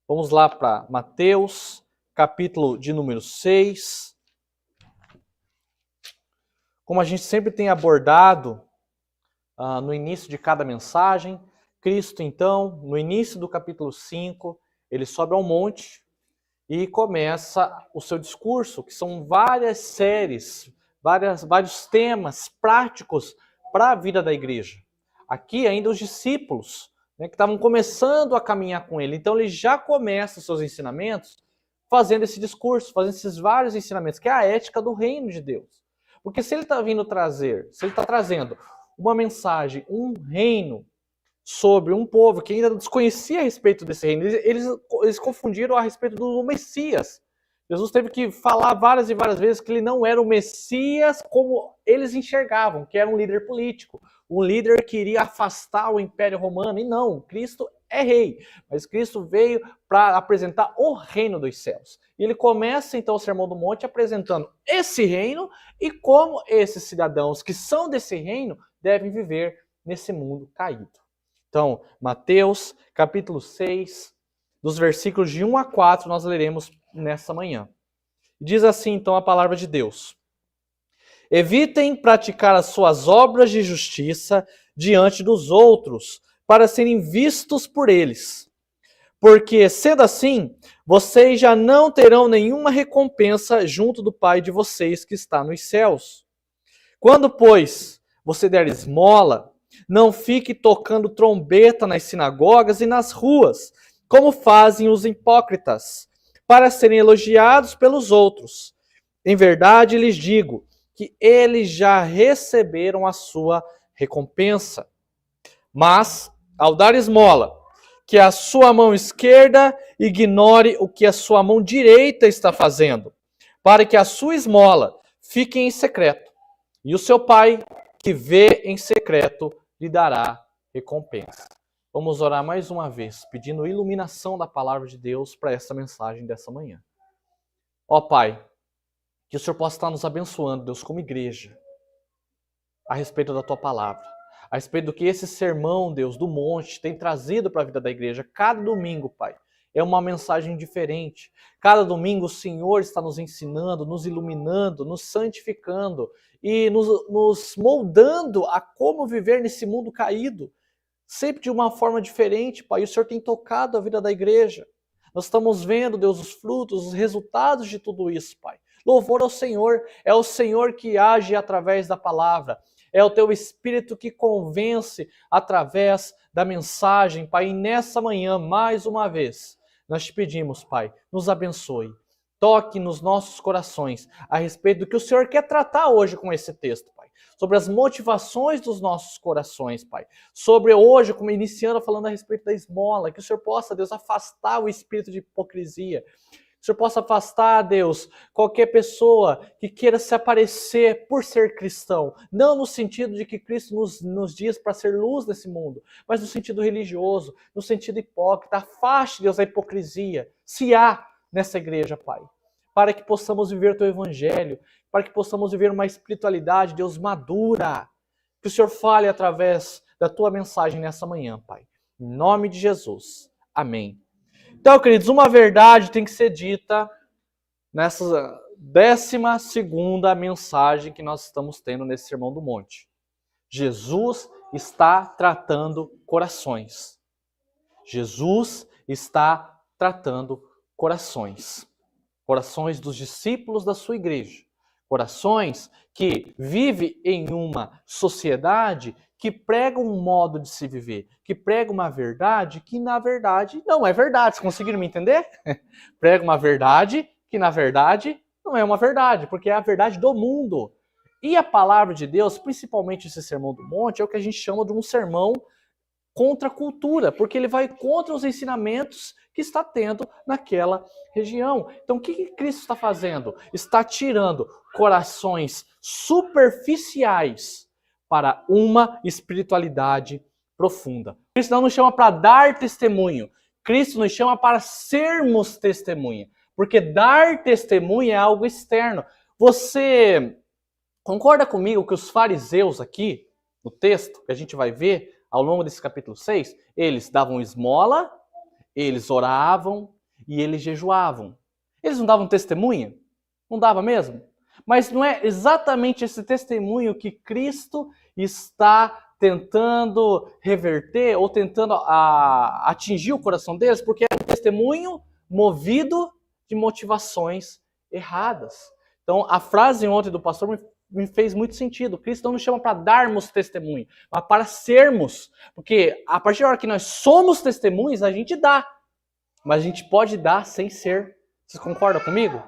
Vamos lá para Mateus, capítulo de número 6. Como a gente sempre tem abordado no início de cada mensagem, Cristo, então, no início do capítulo 5, ele sobe ao monte e começa o seu discurso, que são várias séries, vários temas práticos para a vida da igreja. Aqui ainda os discípulos, que estavam começando a caminhar com ele. Então ele já começa os seus ensinamentos fazendo esse discurso, fazendo esses vários ensinamentos, que é a ética do reino de Deus. Porque se ele está trazendo uma mensagem, um reino sobre um povo que ainda não desconhecia a respeito desse reino, eles confundiram a respeito do Messias. Jesus teve que falar várias e várias vezes que ele não era o Messias como eles enxergavam, que era um líder político, um líder que iria afastar o Império Romano. E não, Cristo é rei, mas Cristo veio para apresentar o reino dos céus. E ele começa então o Sermão do Monte apresentando esse reino e como esses cidadãos que são desse reino devem viver nesse mundo caído. Então, Mateus, capítulo 6, dos versículos de 1 a 4, nós leremos nessa manhã. Diz assim, então, a palavra de Deus. Evitem praticar as suas obras de justiça diante dos outros, para serem vistos por eles. Porque, sendo assim, vocês já não terão nenhuma recompensa junto do Pai de vocês que está nos céus. Quando, pois, você der esmola, não fique tocando trombeta nas sinagogas e nas ruas, como fazem os hipócritas, para serem elogiados pelos outros. Em verdade lhes digo que eles já receberam a sua recompensa. Mas, ao dar esmola, que a sua mão esquerda ignore o que a sua mão direita está fazendo, para que a sua esmola fique em secreto, e o seu Pai, que vê em secreto, lhe dará recompensa. Vamos orar mais uma vez, pedindo iluminação da palavra de Deus para essa mensagem dessa manhã. Ó Pai, que o Senhor possa estar nos abençoando, Deus, como igreja, a respeito da Tua palavra, a respeito do que esse sermão, Deus, do monte, tem trazido para a vida da igreja. Cada domingo, Pai, é uma mensagem diferente. Cada domingo o Senhor está nos ensinando, nos iluminando, nos santificando e nos moldando a como viver nesse mundo caído. Sempre de uma forma diferente, Pai. E o Senhor tem tocado a vida da igreja. Nós estamos vendo, Deus, os frutos, os resultados de tudo isso, Pai. Louvor ao Senhor. É o Senhor que age através da palavra. É o Teu Espírito que convence através da mensagem, Pai. E nessa manhã, mais uma vez, nós te pedimos, Pai, nos abençoe. Toque nos nossos corações a respeito do que o Senhor quer tratar hoje com esse texto, Pai. Sobre as motivações dos nossos corações, Pai. Sobre hoje, como iniciando falando a respeito da esmola, que o Senhor possa, Deus, afastar o espírito de hipocrisia. Que o Senhor possa afastar, Deus, qualquer pessoa que queira se aparecer por ser cristão. Não no sentido de que Cristo nos diz para ser luz nesse mundo, mas no sentido religioso, no sentido hipócrita. Afaste, Deus, a hipocrisia, se há nessa igreja, Pai. Para que possamos viver o Teu Evangelho, para que possamos viver uma espiritualidade, Deus, madura. Que o Senhor fale através da Tua mensagem nessa manhã, Pai. Em nome de Jesus. Amém. Então, queridos, uma verdade tem que ser dita nessa 12ª mensagem que nós estamos tendo nesse Sermão do Monte. Jesus está tratando corações. Jesus está tratando corações. Corações dos discípulos da sua igreja. Corações que vivem em uma sociedade que prega um modo de se viver, que prega uma verdade que, na verdade, não é verdade. Vocês conseguiram me entender? Prega uma verdade que, na verdade, não é uma verdade, porque é a verdade do mundo. E a palavra de Deus, principalmente esse Sermão do Monte, é o que a gente chama de um sermão contra a cultura, porque ele vai contra os ensinamentos que está tendo naquela região. Então, o que Cristo está fazendo? Está tirando corações superficiais para uma espiritualidade profunda. Cristo não nos chama para dar testemunho. Cristo nos chama para sermos testemunha. Porque dar testemunho é algo externo. Você concorda comigo que os fariseus aqui, no texto que a gente vai ver ao longo desse capítulo 6, eles davam esmola, eles oravam, e eles jejuavam. Eles não davam testemunha? Não dava mesmo? Mas não é exatamente esse testemunho que Cristo está tentando reverter ou tentando atingir o coração deles, porque é um testemunho movido de motivações erradas. Então, a frase ontem do pastor me fez muito sentido. Cristo não nos chama para darmos testemunho, mas para sermos. Porque a partir da hora que nós somos testemunhas, a gente dá. Mas a gente pode dar sem ser. Vocês concordam comigo?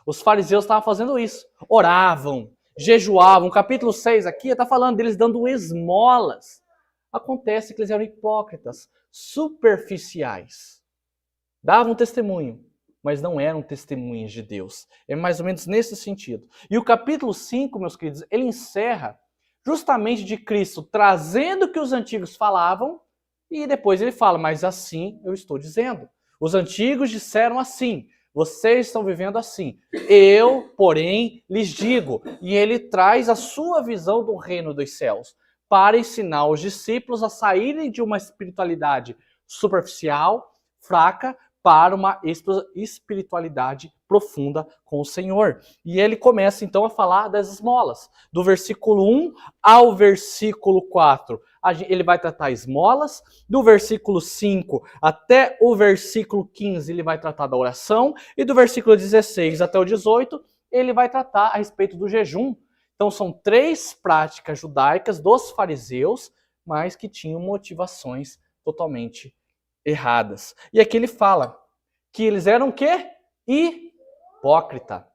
Os fariseus estavam fazendo isso. Oravam, jejuavam. O capítulo 6 aqui está falando deles dando esmolas. Acontece que eles eram hipócritas, superficiais. Davam testemunho, mas não eram testemunhas de Deus. É mais ou menos nesse sentido. E o capítulo 5, meus queridos, ele encerra justamente de Cristo trazendo o que os antigos falavam e depois ele fala, mas assim eu estou dizendo. Os antigos disseram assim, vocês estão vivendo assim. Eu, porém, lhes digo. E ele traz a sua visão do reino dos céus para ensinar os discípulos a saírem de uma espiritualidade superficial, fraca, para uma espiritualidade profunda com o Senhor. E ele começa então a falar das esmolas. Do versículo 1 ao versículo 4, ele vai tratar esmolas. Do versículo 5 até o versículo 15, ele vai tratar da oração. E do versículo 16 até o 18, ele vai tratar a respeito do jejum. Então são 3 práticas judaicas dos fariseus, mas que tinham motivações totalmente erradas. E aqui ele fala que eles eram o quê? Hipócrita.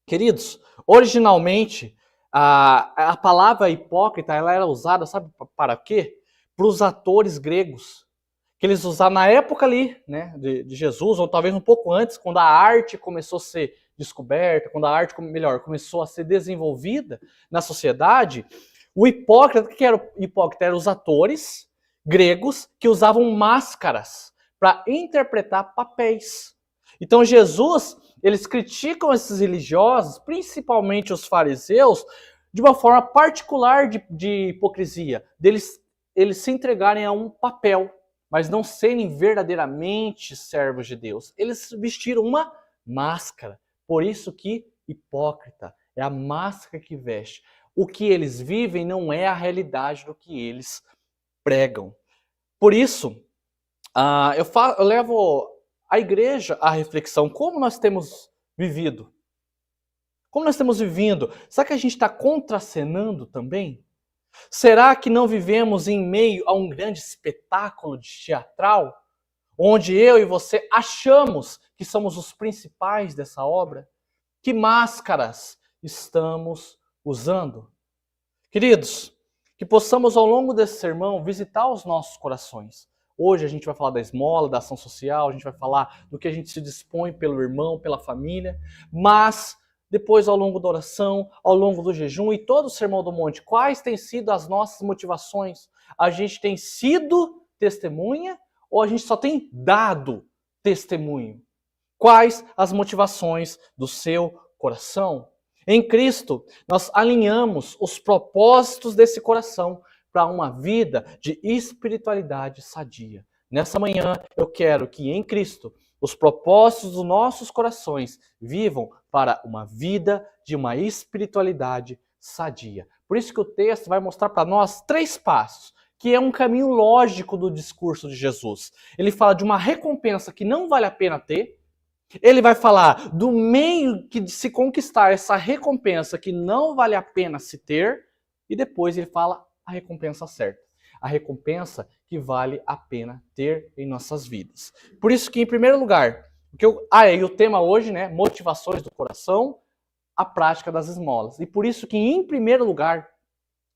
Queridos, originalmente a palavra hipócrita ela era usada, sabe para quê? Para os atores gregos. Que eles usavam na época ali, né, de Jesus, ou talvez um pouco antes, quando a arte começou a ser descoberta, quando a arte, começou a ser desenvolvida na sociedade. O hipócrita, o que era o hipócrita? Eram os atores gregos que usavam máscaras para interpretar papéis. Então Jesus, eles criticam esses religiosos, principalmente os fariseus, de uma forma particular de hipocrisia, eles se entregarem a um papel, mas não serem verdadeiramente servos de Deus. Eles vestiram uma máscara, por isso que hipócrita é a máscara que veste. O que eles vivem não é a realidade do que eles pregam. Por isso, eu levo a igreja à reflexão. Como nós temos vivido? Como nós estamos vivendo? Será que a gente está contracenando também? Será que não vivemos em meio a um grande espetáculo teatral? Onde eu e você achamos que somos os principais dessa obra? Que máscaras estamos usando? Queridos, que possamos ao longo desse sermão visitar os nossos corações. Hoje a gente vai falar da esmola, da ação social, a gente vai falar do que a gente se dispõe pelo irmão, pela família, mas depois ao longo da oração, ao longo do jejum e todo o Sermão do Monte, quais têm sido as nossas motivações? A gente tem sido testemunha ou a gente só tem dado testemunho? Quais as motivações do seu coração? Em Cristo, nós alinhamos os propósitos desse coração para uma vida de espiritualidade sadia. Nessa manhã, eu quero que em Cristo, os propósitos dos nossos corações vivam para uma vida de uma espiritualidade sadia. Por isso que o texto vai mostrar para nós 3 passos, que é um caminho lógico do discurso de Jesus. Ele fala de uma recompensa que não vale a pena ter. Ele vai falar do meio de se conquistar essa recompensa que não vale a pena se ter. E depois ele fala a recompensa certa. A recompensa que vale a pena ter em nossas vidas. Por isso que, em primeiro lugar, e o tema hoje, né, motivações do coração, a prática das esmolas. E por isso que, em primeiro lugar,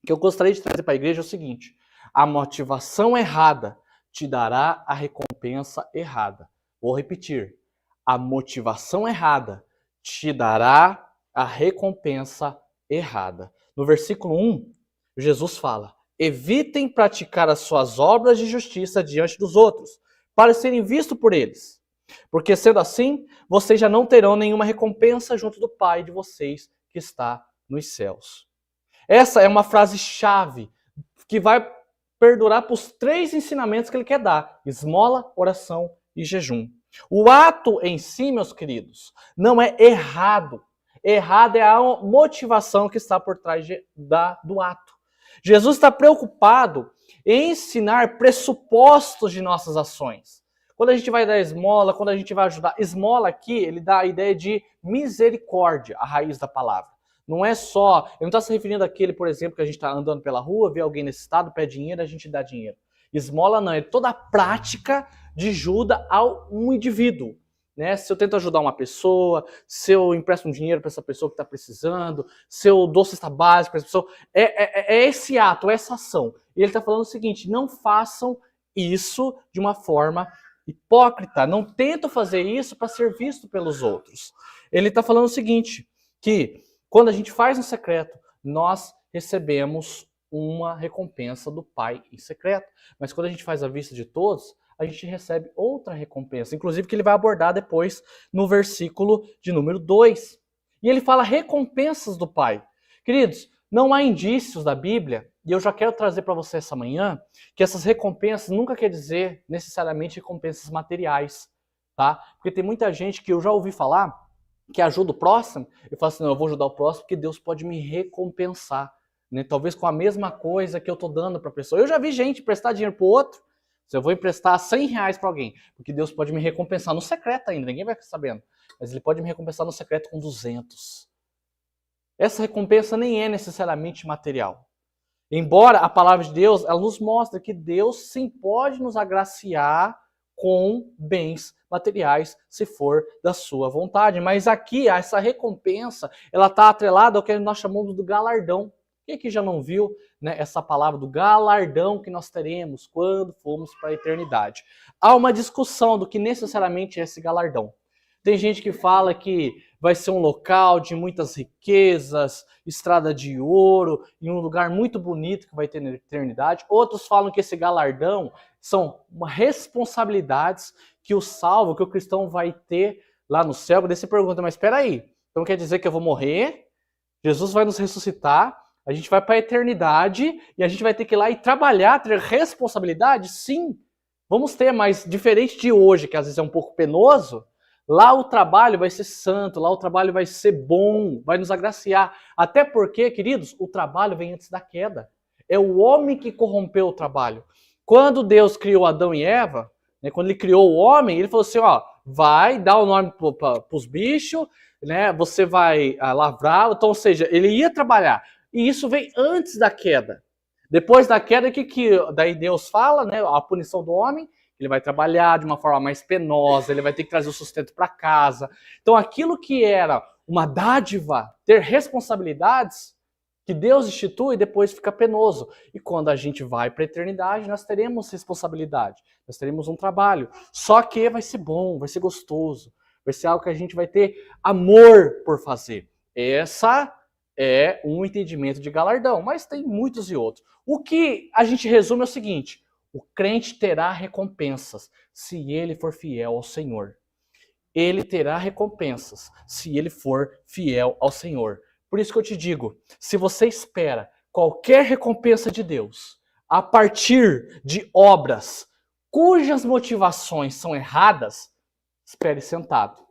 que eu gostaria de trazer para a igreja é o seguinte: a motivação errada te dará a recompensa errada. Vou repetir. A motivação errada te dará a recompensa errada. No versículo 1, Jesus fala: evitem praticar as suas obras de justiça diante dos outros, para serem vistos por eles. Porque sendo assim, vocês já não terão nenhuma recompensa junto do Pai de vocês que está nos céus. Essa é uma frase-chave que vai perdurar para os 3 ensinamentos que ele quer dar: esmola, oração e jejum. O ato em si, meus queridos, não é errado. Errado é a motivação que está por trás do ato. Jesus está preocupado em ensinar pressupostos de nossas ações. Quando a gente vai dar esmola, quando a gente vai ajudar, esmola aqui, ele dá a ideia de misericórdia, a raiz da palavra. Não é só, ele não está se referindo àquele, por exemplo, que a gente está andando pela rua, vê alguém nesse estado, pede dinheiro, a gente dá dinheiro. Esmola não, é toda a prática de ajuda a um indivíduo. Né? Se eu tento ajudar uma pessoa, se eu empresto um dinheiro para essa pessoa que está precisando, se eu dou cesta básica para essa pessoa, é esse ato, essa ação. E ele está falando o seguinte, não façam isso de uma forma hipócrita, não tentam fazer isso para ser visto pelos outros. Ele está falando o seguinte, que quando a gente faz no secreto, nós recebemos uma recompensa do Pai em secreto. Mas quando a gente faz à vista de todos, a gente recebe outra recompensa, inclusive que ele vai abordar depois no versículo de número 2. E ele fala recompensas do Pai. Queridos, não há indícios da Bíblia, e eu já quero trazer para você essa manhã, que essas recompensas nunca quer dizer necessariamente recompensas materiais, tá? Porque tem muita gente que eu já ouvi falar que ajuda o próximo, e fala assim, não, eu vou ajudar o próximo porque Deus pode me recompensar, né? Talvez com a mesma coisa que eu estou dando para a pessoa. Eu já vi gente prestar dinheiro para o outro, se eu vou emprestar 100 reais para alguém, porque Deus pode me recompensar no secreto ainda, ninguém vai ficar sabendo, mas Ele pode me recompensar no secreto com 200. Essa recompensa nem é necessariamente material. Embora a palavra de Deus, ela nos mostra que Deus sim pode nos agraciar com bens materiais, se for da sua vontade. Mas aqui, essa recompensa, ela está atrelada ao que nós chamamos do galardão. Quem aqui já não viu, né, essa palavra do galardão que nós teremos quando formos para a eternidade? Há uma discussão do que necessariamente é esse galardão. Tem gente que fala que vai ser um local de muitas riquezas, estrada de ouro, em um lugar muito bonito que vai ter na eternidade. Outros falam que esse galardão são responsabilidades que o salvo, que o cristão vai ter lá no céu. Daí você pergunta, mas espera aí, então quer dizer que eu vou morrer? Jesus vai nos ressuscitar, a gente vai para a eternidade e a gente vai ter que ir lá e trabalhar, ter responsabilidade? Sim, vamos ter, mas diferente de hoje, que às vezes é um pouco penoso, lá o trabalho vai ser santo, lá o trabalho vai ser bom, vai nos agraciar. Até porque, queridos, o trabalho vem antes da queda. É o homem que corrompeu o trabalho. Quando Deus criou Adão e Eva, né, quando ele criou o homem, ele falou assim, ó, vai dar o nome para os bichos, né, você vai lavrar, então, ou seja, ele ia trabalhar. E isso vem antes da queda. Depois da queda, que daí Deus fala, né, a punição do homem, ele vai trabalhar de uma forma mais penosa, ele vai ter que trazer o sustento para casa. Então aquilo que era uma dádiva, ter responsabilidades, que Deus institui, depois fica penoso. E quando a gente vai para a eternidade, nós teremos responsabilidade, nós teremos um trabalho. Só que vai ser bom, vai ser gostoso, vai ser algo que a gente vai ter amor por fazer. Essa é um entendimento de galardão, mas tem muitos e outros. O que a gente resume é o seguinte: o crente terá recompensas se ele for fiel ao Senhor. Ele terá recompensas se ele for fiel ao Senhor. Por isso que eu te digo, se você espera qualquer recompensa de Deus a partir de obras cujas motivações são erradas, espere sentado.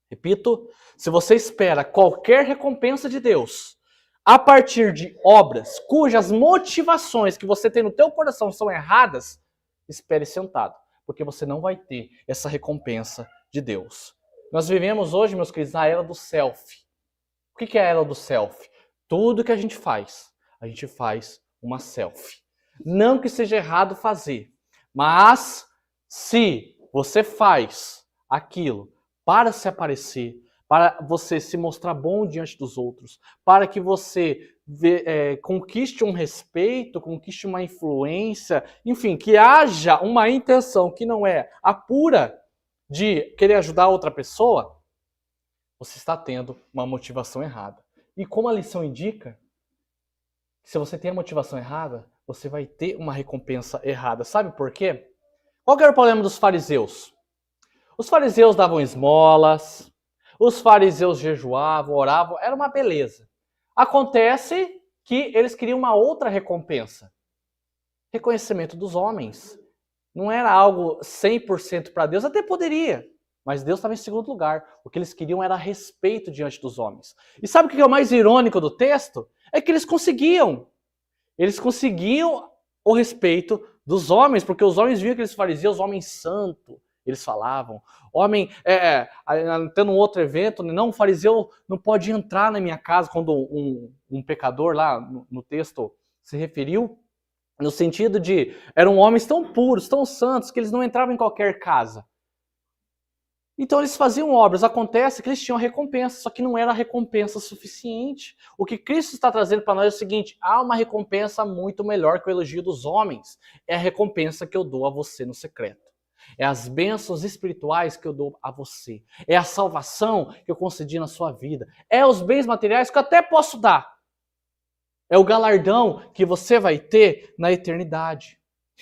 Repito, se você espera qualquer recompensa de Deus a partir de obras cujas motivações que você tem no teu coração são erradas, espere sentado, porque você não vai ter essa recompensa de Deus. Nós vivemos hoje, meus queridos, na era do selfie. O que é a era do selfie? Tudo que a gente faz uma selfie. Não que seja errado fazer, mas se você faz aquilo para se aparecer, para você se mostrar bom diante dos outros, para que você conquiste um respeito, conquiste uma influência, enfim, que haja uma intenção que não é a pura de querer ajudar outra pessoa, você está tendo uma motivação errada. E como a lição indica, se você tem a motivação errada, você vai ter uma recompensa errada. Sabe por quê? Qual que era o problema dos fariseus? Os fariseus davam esmolas, os fariseus jejuavam, oravam, era uma beleza. Acontece que eles queriam uma outra recompensa. Reconhecimento dos homens. Não era algo 100% para Deus, até poderia. Mas Deus estava em segundo lugar. O que eles queriam era respeito diante dos homens. E sabe o que é o mais irônico do texto? É que eles conseguiam. Eles conseguiam o respeito dos homens, porque os homens viam aqueles fariseus, homens santos, eles falavam. Homem, tendo um outro evento, não, um fariseu não pode entrar na minha casa, quando um pecador lá no texto se referiu, no sentido de, eram homens tão puros, tão santos, que eles não entravam em qualquer casa. Então eles faziam obras, acontece que eles tinham recompensa, só que não era recompensa suficiente. O que Cristo está trazendo para nós é o seguinte: há uma recompensa muito melhor que o elogio dos homens. É a recompensa que eu dou a você no secreto. É as bênçãos espirituais que eu dou a você. É a salvação que eu concedi na sua vida. É os bens materiais que eu até posso dar. É o galardão que você vai ter na eternidade.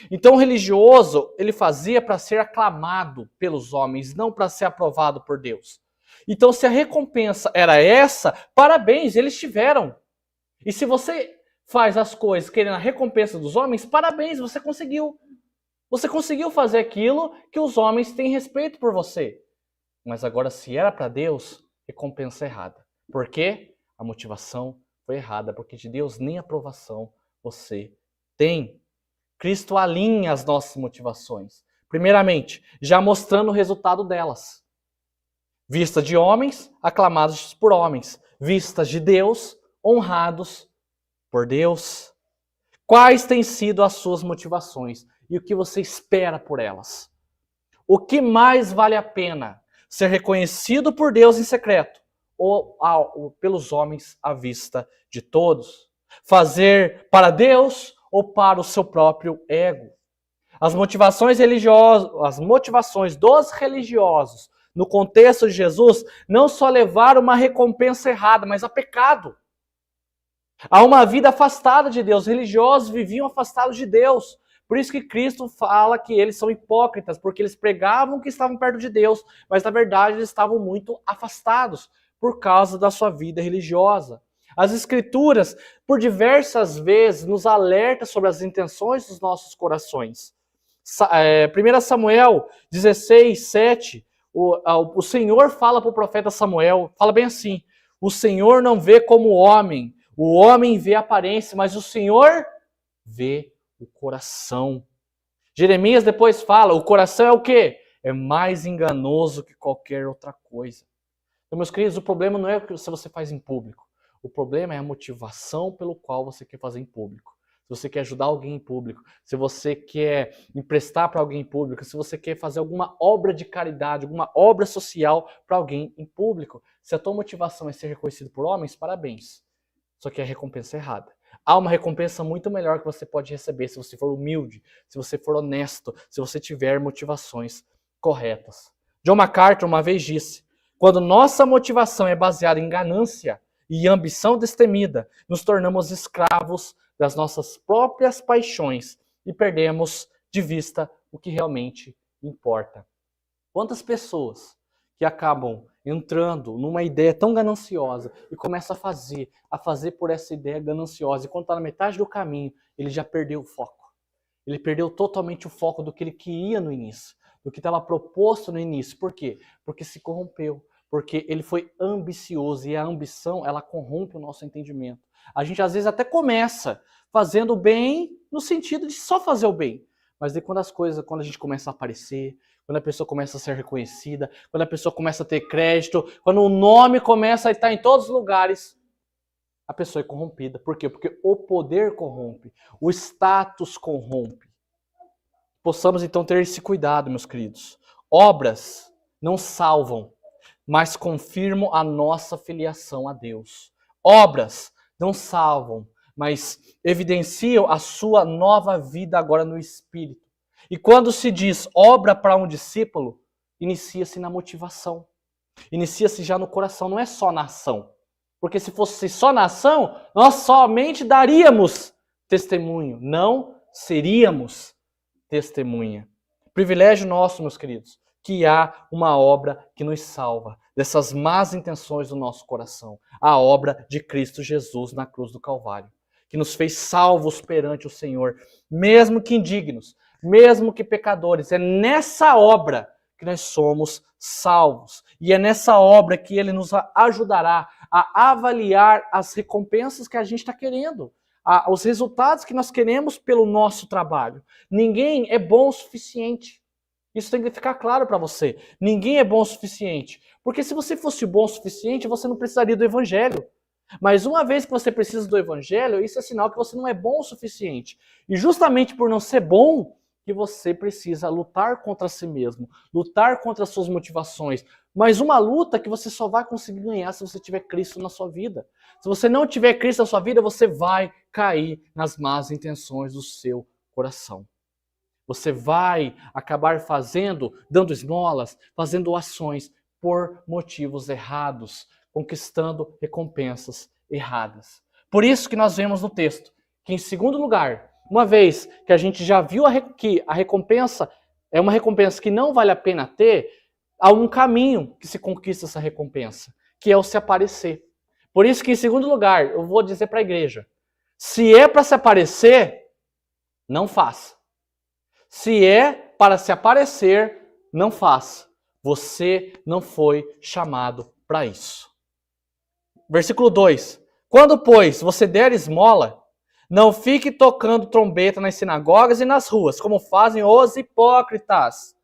Então o religioso, ele fazia para ser aclamado pelos homens, não para ser aprovado por Deus. Então se a recompensa era essa, parabéns, eles tiveram. E se você faz as coisas querendo a recompensa dos homens, parabéns, você conseguiu. Você conseguiu fazer aquilo que os homens têm respeito por você. Mas agora, se era para Deus, recompensa errada. Por quê? A motivação foi errada, porque de Deus nem aprovação você tem. Cristo alinha as nossas motivações. Primeiramente, já mostrando o resultado delas. Vista de homens, aclamados por homens. Vistas de Deus, honrados por Deus. Quais têm sido as suas motivações e o que você espera por elas? O que mais vale a pena? Ser reconhecido por Deus em secreto ou pelos homens à vista de todos? Fazer para Deus ou para o seu próprio ego? As motivações dos religiosos no contexto de Jesus não só levaram uma recompensa errada, mas a pecado. Há uma vida afastada de Deus. Os religiosos viviam afastados de Deus. Por isso que Cristo fala que eles são hipócritas, porque eles pregavam que estavam perto de Deus, mas na verdade eles estavam muito afastados por causa da sua vida religiosa. As Escrituras, por diversas vezes, nos alertam sobre as intenções dos nossos corações. 1 Samuel 16, 7, o Senhor fala para o profeta Samuel, fala bem assim: o Senhor não vê como o homem vê a aparência, mas o Senhor vê o coração. Jeremias depois fala, o coração é o quê? É mais enganoso que qualquer outra coisa. Então, meus queridos, o problema não é o que você faz em público. O problema é a motivação pelo qual você quer fazer em público. Se você quer ajudar alguém em público, se você quer emprestar para alguém em público, se você quer fazer alguma obra de caridade, alguma obra social para alguém em público, se a tua motivação é ser reconhecido por homens, parabéns. Só que a recompensa é errada. Há uma recompensa muito melhor que você pode receber se você for humilde, se você for honesto, se você tiver motivações corretas. John MacArthur uma vez disse: quando nossa motivação é baseada em ganância e ambição destemida, nos tornamos escravos das nossas próprias paixões e perdemos de vista o que realmente importa. Quantas pessoas que acabam entrando numa ideia tão gananciosa e começa a fazer por essa ideia gananciosa, e quando está na metade do caminho, ele já perdeu o foco. Ele perdeu totalmente o foco do que ele queria no início, do que estava proposto no início. Por quê? Porque se corrompeu, porque ele foi ambicioso, e a ambição, ela corrompe o nosso entendimento. A gente às vezes até começa fazendo o bem no sentido de só fazer o bem, mas daí quando a gente começa a aparecer, quando a pessoa começa a ser reconhecida, quando a pessoa começa a ter crédito, quando o nome começa a estar em todos os lugares, a pessoa é corrompida. Por quê? Porque o poder corrompe, o status corrompe. Possamos então ter esse cuidado, meus queridos. Obras não salvam, mas confirmam a nossa filiação a Deus. Obras não salvam, mas evidenciam a sua nova vida agora no Espírito. E quando se diz obra para um discípulo, inicia-se na motivação. Inicia-se já no coração, não é só na ação. Porque se fosse só na ação, nós somente daríamos testemunho, não seríamos testemunha. Privilégio nosso, meus queridos, que há uma obra que nos salva dessas más intenções do nosso coração. A obra de Cristo Jesus na cruz do Calvário, que nos fez salvos perante o Senhor, mesmo que indignos, mesmo que pecadores. É nessa obra que nós somos salvos. E é nessa obra que ele nos ajudará a avaliar as recompensas que a gente está querendo, os resultados que nós queremos pelo nosso trabalho. Ninguém é bom o suficiente. Isso tem que ficar claro para você. Ninguém é bom o suficiente. Porque se você fosse bom o suficiente, você não precisaria do evangelho. Mas uma vez que você precisa do evangelho, isso é sinal que você não é bom o suficiente. E justamente por não ser bom, que você precisa lutar contra si mesmo, lutar contra as suas motivações. Mas uma luta que você só vai conseguir ganhar se você tiver Cristo na sua vida. Se você não tiver Cristo na sua vida, você vai cair nas más intenções do seu coração. Você vai acabar dando esmolas, fazendo ações por motivos errados, conquistando recompensas erradas. Por isso que nós vemos no texto que, em segundo lugar, uma vez que a gente já viu que a recompensa é uma recompensa que não vale a pena ter, há um caminho que se conquista essa recompensa, que é o se aparecer. Por isso que, em segundo lugar, eu vou dizer para a igreja, se é para se aparecer, não faça. Se é para se aparecer, não faça. Você não foi chamado para isso. Versículo 2. Quando, pois, você der esmola, não fique tocando trombeta nas sinagogas e nas ruas, como fazem os hipócritas,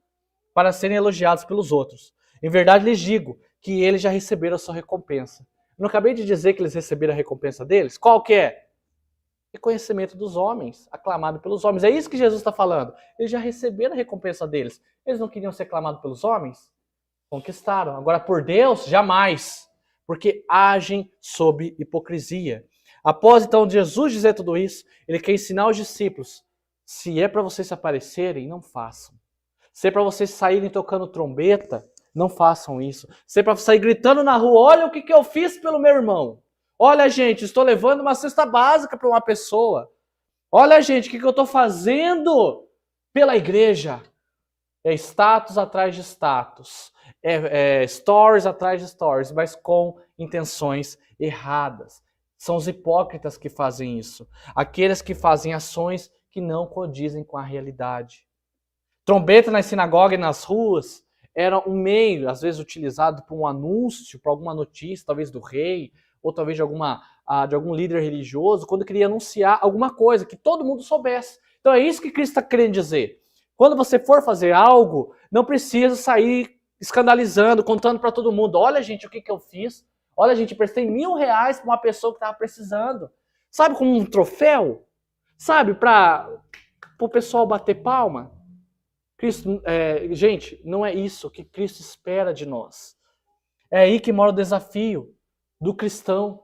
para serem elogiados pelos outros. Em verdade lhes digo que eles já receberam a sua recompensa. Eu não acabei de dizer que eles receberam a recompensa deles? Qual que é? Reconhecimento dos homens, aclamado pelos homens. É isso que Jesus está falando. Eles já receberam a recompensa deles. Eles não queriam ser aclamados pelos homens? Conquistaram. Agora, por Deus, jamais. Porque agem sob hipocrisia. Após, então, Jesus dizer tudo isso, ele quer ensinar os discípulos, se é para vocês se aparecerem, não façam. Se é para vocês saírem tocando trombeta, não façam isso. Se é para sair gritando na rua, olha o que eu fiz pelo meu irmão. Olha, gente, estou levando uma cesta básica para uma pessoa. Olha, gente, o que eu estou fazendo pela igreja? É status atrás de status. Stories atrás de stories, mas com intenções erradas. São os hipócritas que fazem isso. Aqueles que fazem ações que não condizem com a realidade. Trombeta nas sinagogas e nas ruas era um meio, às vezes, utilizado para um anúncio, para alguma notícia, talvez do rei, ou talvez de algum líder religioso, quando queria anunciar alguma coisa, que todo mundo soubesse. Então é isso que Cristo está querendo dizer. Quando você for fazer algo, não precisa sair escandalizando, contando para todo mundo, olha, gente, o que eu fiz? Olha, gente, prestei R$1.000 para uma pessoa que estava precisando. Sabe, como um troféu? Sabe, para o pessoal bater palma? Cristo, gente, não é isso que Cristo espera de nós. É aí que mora o desafio do cristão.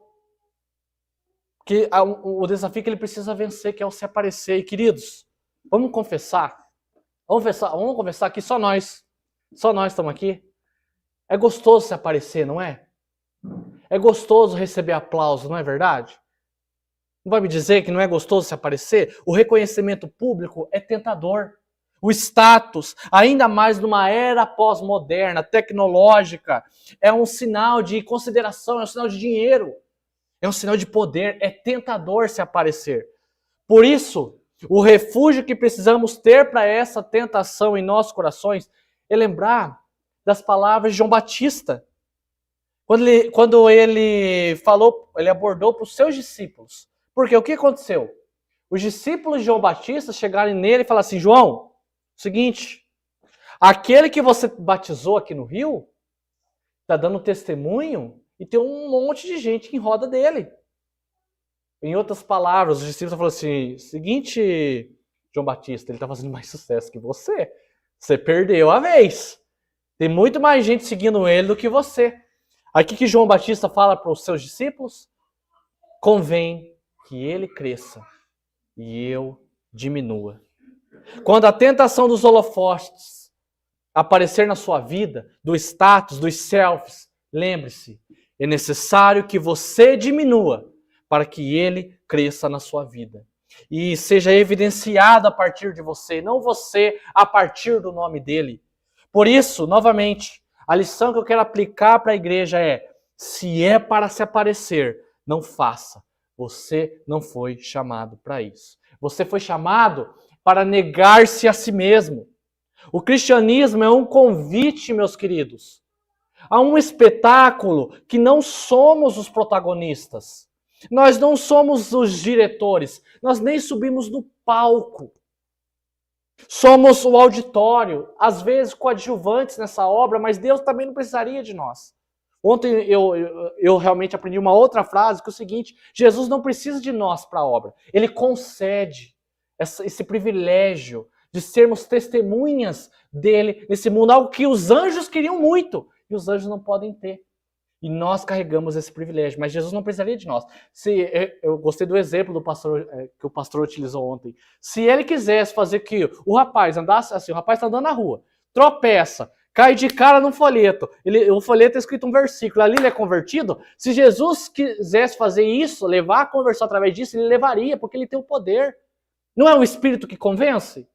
O desafio que ele precisa vencer, que é o se aparecer. E, queridos, vamos confessar. Vamos conversar aqui, só nós estamos aqui. É gostoso se aparecer, não é? É gostoso receber aplauso, não é verdade? Não vai me dizer que não é gostoso se aparecer? O reconhecimento público é tentador. O status, ainda mais numa era pós-moderna, tecnológica, é um sinal de consideração, é um sinal de dinheiro, é um sinal de poder, é tentador se aparecer. Por isso, o refúgio que precisamos ter para essa tentação em nossos corações é lembrar das palavras de João Batista. Quando ele abordou para os seus discípulos. Porque o que aconteceu? Os discípulos de João Batista chegaram nele e falaram assim, João, seguinte, aquele que você batizou aqui no Rio está dando testemunho e tem um monte de gente em roda dele. Em outras palavras, os discípulos falaram assim, seguinte, João Batista, ele está fazendo mais sucesso que você. Você perdeu a vez. Tem muito mais gente seguindo ele do que você. Aqui que João Batista fala para os seus discípulos, convém que ele cresça e eu diminua. Quando a tentação dos holofotes aparecer na sua vida, do status, dos selfies, lembre-se, é necessário que você diminua para que ele cresça na sua vida. E seja evidenciado a partir de você, não você a partir do nome dele. Por isso, novamente, a lição que eu quero aplicar para a igreja é, se é para se aparecer, não faça. Você não foi chamado para isso. Você foi chamado para negar-se a si mesmo. O cristianismo é um convite, meus queridos, a um espetáculo que não somos os protagonistas. Nós não somos os diretores, nós nem subimos no palco. Somos o auditório, às vezes coadjuvantes nessa obra, mas Deus também não precisaria de nós. Ontem eu realmente aprendi uma outra frase, que é o seguinte: Jesus não precisa de nós para a obra. Ele concede esse privilégio de sermos testemunhas dele nesse mundo, algo que os anjos queriam muito, e os anjos não podem ter. E nós carregamos esse privilégio, mas Jesus não precisaria de nós. Eu gostei do exemplo do pastor, que o pastor utilizou ontem. Se ele quisesse fazer que o rapaz andasse assim, o rapaz está andando na rua, tropeça, cai de cara num folheto, o folheto é escrito um versículo, ali ele é convertido. Se Jesus quisesse fazer isso, levar a conversão através disso, ele levaria, porque ele tem o poder. Não é o Espírito que convence?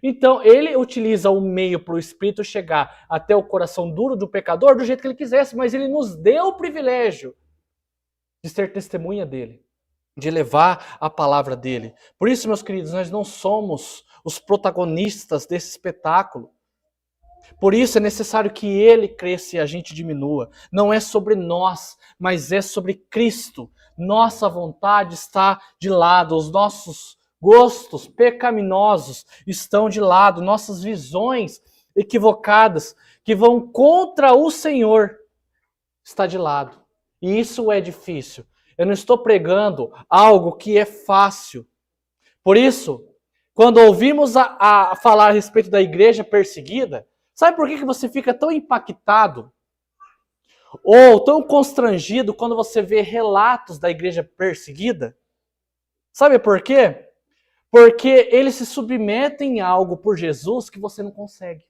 Então, ele utiliza o meio para o Espírito chegar até o coração duro do pecador do jeito que ele quisesse, mas ele nos deu o privilégio de ser testemunha dele, de levar a palavra dele. Por isso, meus queridos, nós não somos os protagonistas desse espetáculo. Por isso é necessário que ele cresça e a gente diminua. Não é sobre nós, mas é sobre Cristo. Nossa vontade está de lado, os nossos gostos pecaminosos estão de lado, nossas visões equivocadas que vão contra o Senhor está de lado. E isso é difícil. Eu não estou pregando algo que é fácil. Por isso, quando ouvimos a falar a respeito da igreja perseguida, sabe por que você fica tão impactado ou tão constrangido quando você vê relatos da igreja perseguida? Sabe por quê? Porque eles se submetem a algo por Jesus que você não consegue.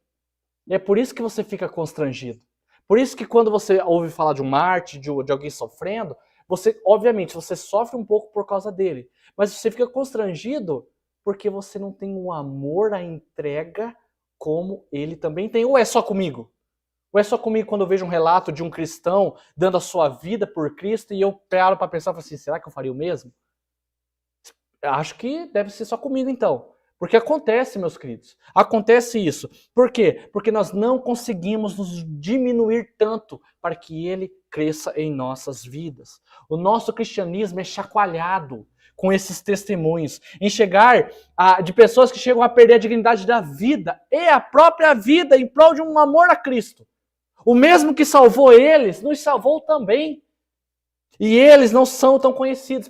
E é por isso que você fica constrangido. Por isso que quando você ouve falar de um mártir, de alguém sofrendo, você, obviamente, você sofre um pouco por causa dele. Mas você fica constrangido porque você não tem um amor à entrega como ele também tem. Ou é só comigo? Ou é só comigo quando eu vejo um relato de um cristão dando a sua vida por Cristo e eu paro para pensar assim, será que eu faria o mesmo? Acho que deve ser só comigo então. Porque acontece, meus queridos. Acontece isso. Por quê? Porque nós não conseguimos nos diminuir tanto para que ele cresça em nossas vidas. O nosso cristianismo é chacoalhado com esses testemunhos, em chegar de pessoas que chegam a perder a dignidade da vida e a própria vida em prol de um amor a Cristo. O mesmo que salvou eles, nos salvou também. E eles não são tão conhecidos.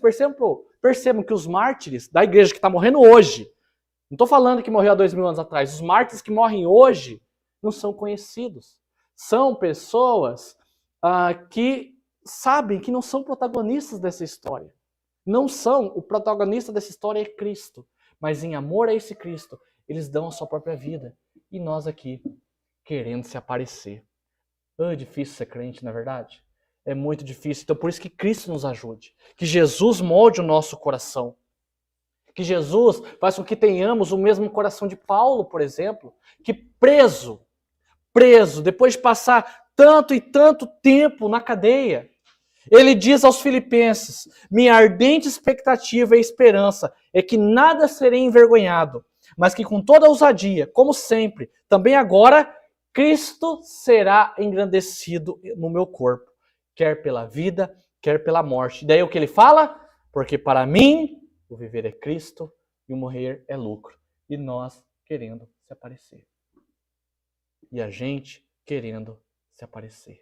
Percebam que os mártires da igreja que está morrendo hoje, não estou falando que morreu há 2000 anos atrás, os mártires que morrem hoje não são conhecidos. São pessoas que sabem que não são protagonistas dessa história. Não são. O protagonista dessa história é Cristo. Mas em amor a esse Cristo, eles dão a sua própria vida. E nós aqui, querendo se aparecer. É difícil ser crente, não é verdade? É muito difícil. Então por isso que Cristo nos ajude. Que Jesus molde o nosso coração. Que Jesus faça com que tenhamos o mesmo coração de Paulo, por exemplo. Que preso, depois de passar tanto e tanto tempo na cadeia, ele diz aos filipenses, minha ardente expectativa e esperança é que nada serei envergonhado, mas que com toda ousadia, como sempre, também agora, Cristo será engrandecido no meu corpo, quer pela vida, quer pela morte. Daí o que ele fala? Porque para mim, o viver é Cristo e o morrer é lucro. E nós querendo se aparecer. E a gente querendo se aparecer.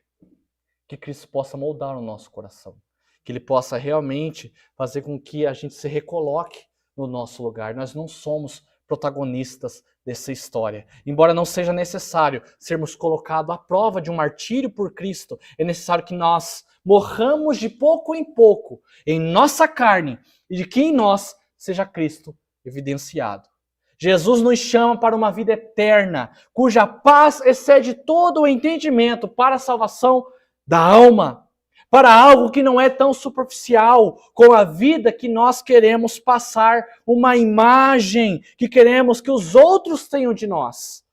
Que Cristo possa moldar o nosso coração. Que Ele possa realmente fazer com que a gente se recoloque no nosso lugar. Nós não somos protagonistas dessa história. Embora não seja necessário sermos colocados à prova de um martírio por Cristo, é necessário que nós morramos de pouco em pouco em nossa carne e de que em nós seja Cristo evidenciado. Jesus nos chama para uma vida eterna, cuja paz excede todo o entendimento para a salvação da alma, para algo que não é tão superficial com a vida que nós queremos passar, uma imagem que queremos que os outros tenham de nós,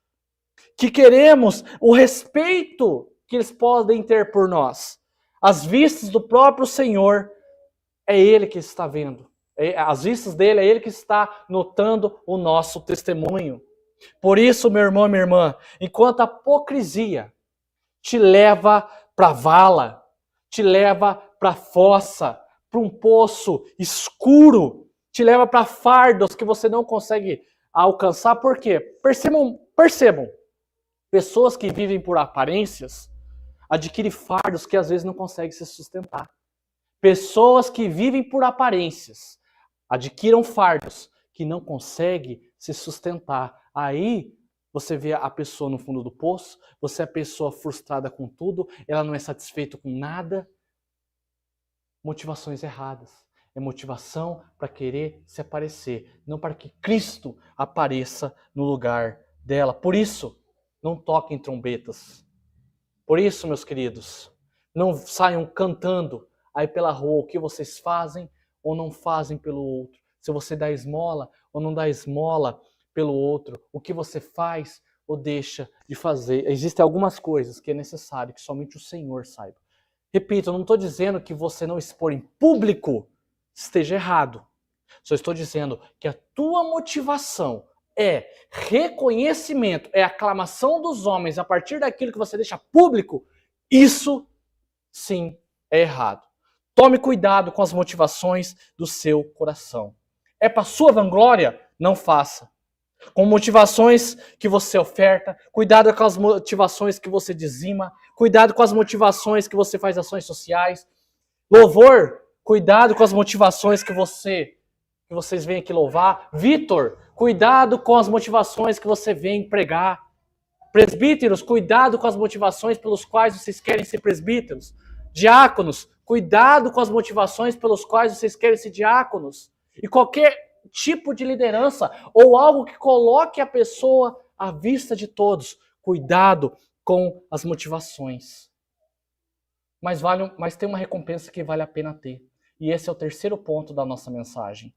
que queremos o respeito que eles podem ter por nós. Às vistas do próprio Senhor, é Ele que está vendo. Às vistas dele, é Ele que está notando o nosso testemunho. Por isso, meu irmão e minha irmã, enquanto a hipocrisia te leva para a vala, te leva para a fossa, para um poço escuro, te leva para fardos que você não consegue alcançar. Por quê? Percebam, pessoas que vivem por aparências adquirem fardos que às vezes não conseguem se sustentar. Pessoas que vivem por aparências adquiram fardos que não conseguem se sustentar. Aí você vê a pessoa no fundo do poço, você é a pessoa frustrada com tudo, ela não é satisfeita com nada. Motivações erradas. É motivação para querer se aparecer, não para que Cristo apareça no lugar dela. Por isso, não toquem trombetas. Por isso, meus queridos, não saiam cantando aí pela rua o que vocês fazem ou não fazem pelo outro. Se você dá esmola ou não dá esmola pelo outro, o que você faz ou deixa de fazer. Existem algumas coisas que é necessário que somente o Senhor saiba. Repito, eu não estou dizendo que você não expor em público esteja errado. Só estou dizendo que a tua motivação é reconhecimento, é aclamação dos homens a partir daquilo que você deixa público. Isso sim é errado. Tome cuidado com as motivações do seu coração. É para sua vanglória? Não faça. Com motivações que você oferta, cuidado com as motivações que você dizima, cuidado com as motivações que você faz ações sociais. Louvor, cuidado com as motivações que vocês vêm aqui louvar. Vitor, cuidado com as motivações que você vem pregar. Presbíteros, cuidado com as motivações pelos quais vocês querem ser presbíteros. Diáconos, cuidado com as motivações pelos quais vocês querem ser diáconos. E qualquer tipo de liderança ou algo que coloque a pessoa à vista de todos. Cuidado com as motivações. Mas tem uma recompensa que vale a pena ter. E esse é o terceiro ponto da nossa mensagem.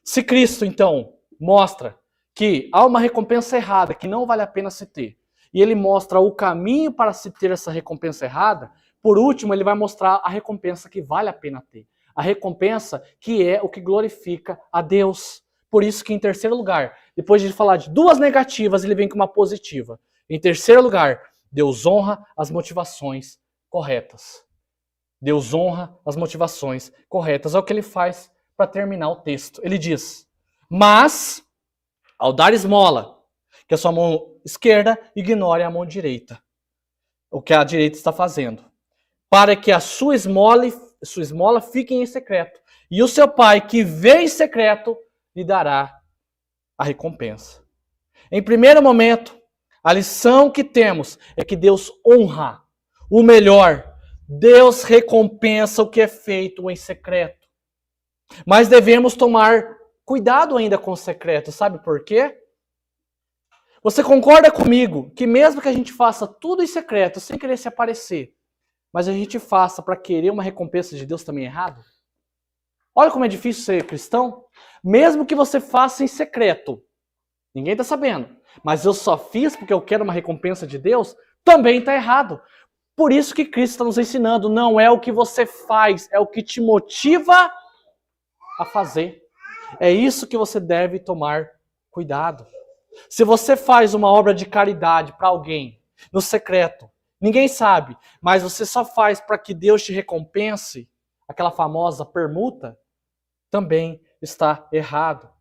Se Cristo, então, mostra que há uma recompensa errada que não vale a pena se ter, e ele mostra o caminho para se ter essa recompensa errada, por último, ele vai mostrar a recompensa que vale a pena ter. A recompensa que é o que glorifica a Deus. Por isso que, em terceiro lugar, depois de falar de duas negativas, ele vem com uma positiva. Em terceiro lugar, Deus honra as motivações corretas. Deus honra as motivações corretas. É o que ele faz para terminar o texto. Ele diz, mas, ao dar esmola, que a sua mão esquerda ignore a mão direita. O que a direita está fazendo. Para que a sua esmola fique em secreto. E o seu pai, que vê em secreto, lhe dará a recompensa. Em primeiro momento, a lição que temos é que Deus honra o melhor. Deus recompensa o que é feito em secreto. Mas devemos tomar cuidado ainda com o secreto. Sabe por quê? Você concorda comigo que mesmo que a gente faça tudo em secreto, sem querer se aparecer, mas a gente faça para querer uma recompensa de Deus também errado? Olha como é difícil ser cristão. Mesmo que você faça em secreto, ninguém está sabendo, mas eu só fiz porque eu quero uma recompensa de Deus, também está errado. Por isso que Cristo está nos ensinando, não é o que você faz, é o que te motiva a fazer. É isso que você deve tomar cuidado. Se você faz uma obra de caridade para alguém, no secreto, ninguém sabe, mas você só faz para que Deus te recompense, aquela famosa permuta, também está errado.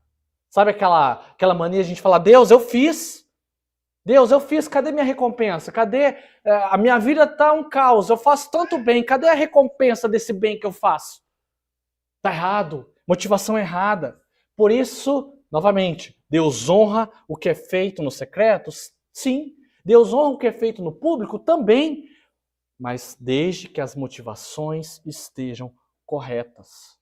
Sabe aquela mania de a gente falar, Deus, eu fiz, cadê minha recompensa? Cadê? A minha vida está um caos, eu faço tanto bem, cadê a recompensa desse bem que eu faço? Está errado, motivação errada. Por isso, novamente, Deus honra o que é feito no secreto? Sim. Deus honra o que é feito no público? Também. Mas desde que as motivações estejam corretas.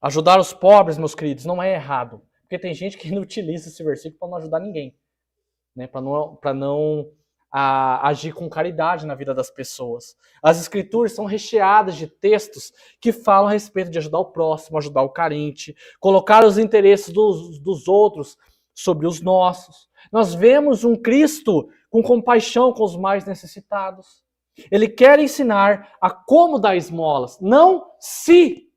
Ajudar os pobres, meus queridos, não é errado. Porque tem gente que não utiliza esse versículo para não ajudar ninguém. Né? Para não agir com caridade na vida das pessoas. As escrituras são recheadas de textos que falam a respeito de ajudar o próximo, ajudar o carente, colocar os interesses dos outros sobre os nossos. Nós vemos um Cristo com compaixão com os mais necessitados. Ele quer ensinar a como dar esmolas, não se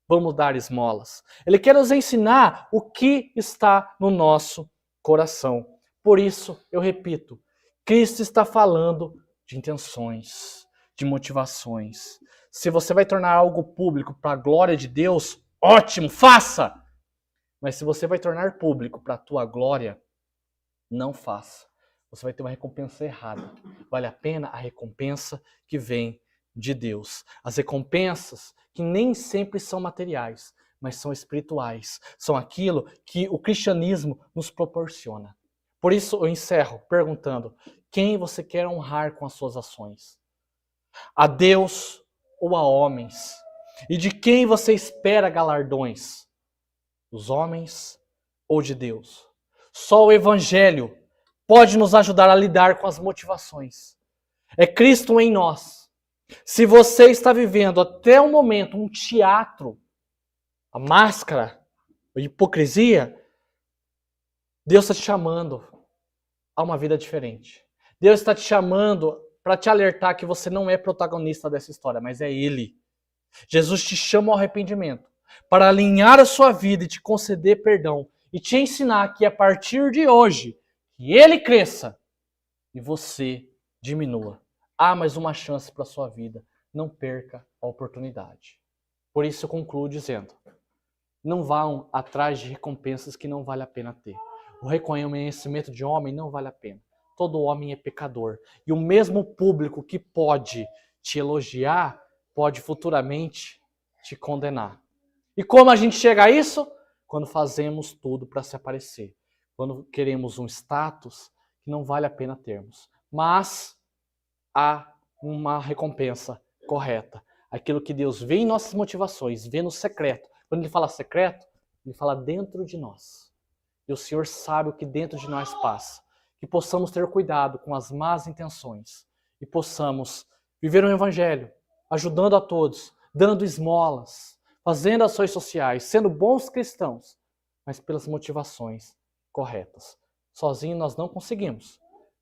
vamos dar esmolas. Ele quer nos ensinar o que está no nosso coração. Por isso, eu repito, Cristo está falando de intenções, de motivações. Se você vai tornar algo público para a glória de Deus, ótimo, faça! Mas se você vai tornar público para a tua glória, não faça. Você vai ter uma recompensa errada. Vale a pena a recompensa que vem de Deus. As recompensas que nem sempre são materiais, mas são espirituais. São aquilo que o cristianismo nos proporciona. Por isso eu encerro perguntando: quem você quer honrar com as suas ações? A Deus ou a homens? E de quem você espera galardões? Dos homens ou de Deus? Só o Evangelho pode nos ajudar a lidar com as motivações. É Cristo em nós. Se você está vivendo até o momento um teatro, a máscara, a hipocrisia, Deus está te chamando a uma vida diferente. Deus está te chamando para te alertar que você não é protagonista dessa história, mas é Ele. Jesus te chama ao arrependimento para alinhar a sua vida e te conceder perdão e te ensinar que a partir de hoje, que Ele cresça e você diminua. Há mais uma chance para a sua vida. Não perca a oportunidade. Por isso eu concluo dizendo: não vão atrás de recompensas que não vale a pena ter. O reconhecimento de homem não vale a pena. Todo homem é pecador. E o mesmo público que pode te elogiar, pode futuramente te condenar. E como a gente chega a isso? Quando fazemos tudo para se aparecer. Quando queremos um status que não vale a pena termos. Mas há uma recompensa correta. Aquilo que Deus vê em nossas motivações, vê no secreto. Quando Ele fala secreto, Ele fala dentro de nós. E o Senhor sabe o que dentro de nós passa. Que possamos ter cuidado com as más intenções. E possamos viver um evangelho, ajudando a todos, dando esmolas, fazendo ações sociais, sendo bons cristãos, mas pelas motivações corretas. Sozinho nós não conseguimos.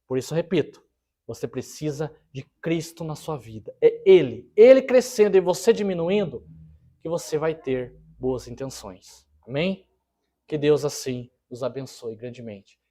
Por isso, repito, você precisa de Cristo na sua vida. É Ele crescendo e você diminuindo, que você vai ter boas intenções. Amém? Que Deus assim nos abençoe grandemente.